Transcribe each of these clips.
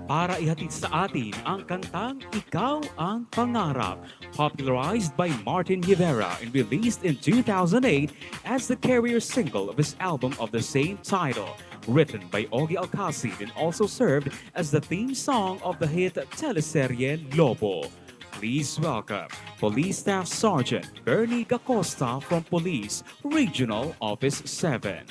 para ihatid sa atin ang kantang Ikaw ang Pangarap, popularized by Martin Rivera and released in 2008 as the carrier single of his album of the same title. Written by Ogie Alcacid and also served as the theme song of the hit teleserye Lobo. Please welcome Police Staff Sergeant Bernie Gacosta from Police Regional Office 7.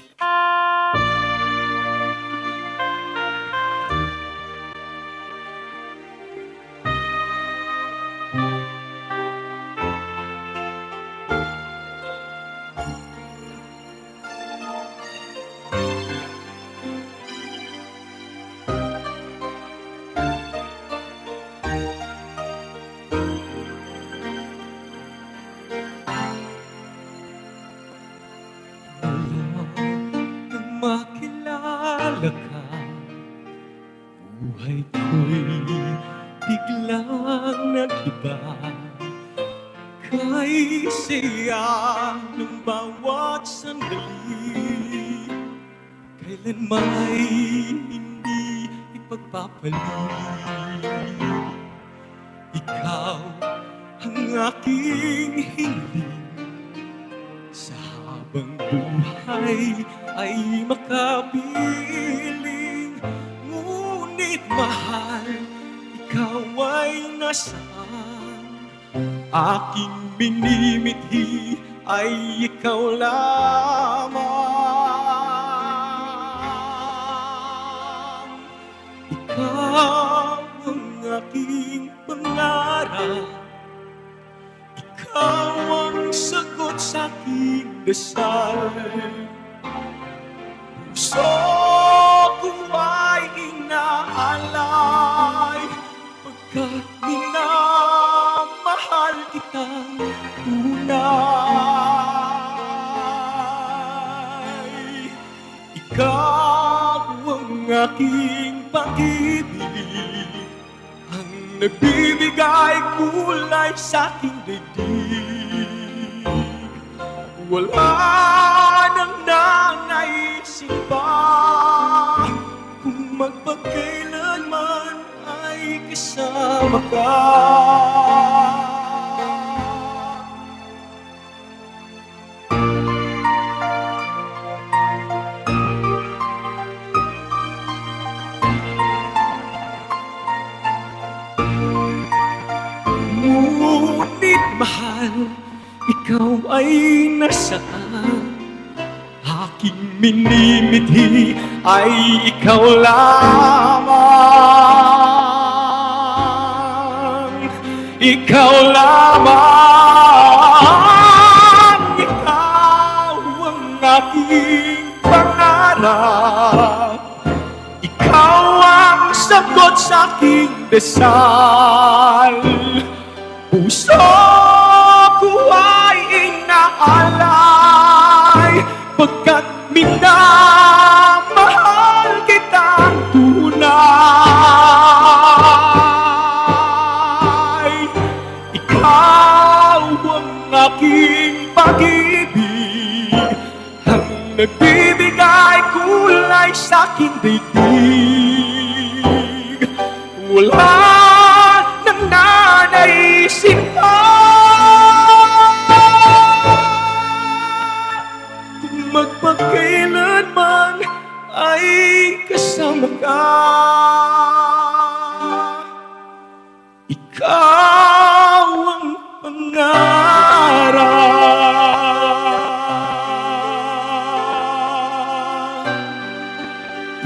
Makilala ka, buhay ko'y biglang nag-iba. Kay saya ng bawat sandali, kailan may hindi ipagpapalit. Ikaw ang aking hiling, sa habang buhay ay makapiling. Ngunit mahal, ikaw ay nasaan? Aking minimithi ay ikaw lamang. Ikaw ang aking pangarap, ikaw ang sagot sa aking dasal. Puso ko ay inaalay, pagkat minamahal kitang tunay. Ikaw ang aking pag-ibig, ang nagbibigay kulay sa aking daigdig. Wala nang nanaisin pa, kung magpagkailanman ay kasama ka. Ngunit mahal, ikaw ay nasaan? Aking minimithi ay ikaw lamang. Ikaw lamang. Ikaw ang aking pangarap, ikaw ang sagot sa aking dasal. Puso ko ay inaalay, pagkat minamahal kitang tunay. Ikaw ang aking pag-ibig, ang nagbibigay kulay sa aking daigdig. Wala nang nanaisin pa, kung magpagkailanman ay kasama ka. Ikaw ang pangarap,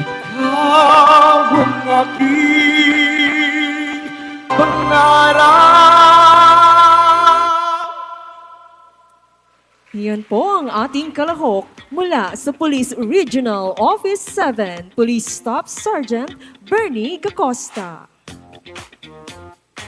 ikaw ang aking pangarap. Yan po ang ating kalahok mula sa Police Regional Office 7, Police Staff Sergeant Bernie Gacosta.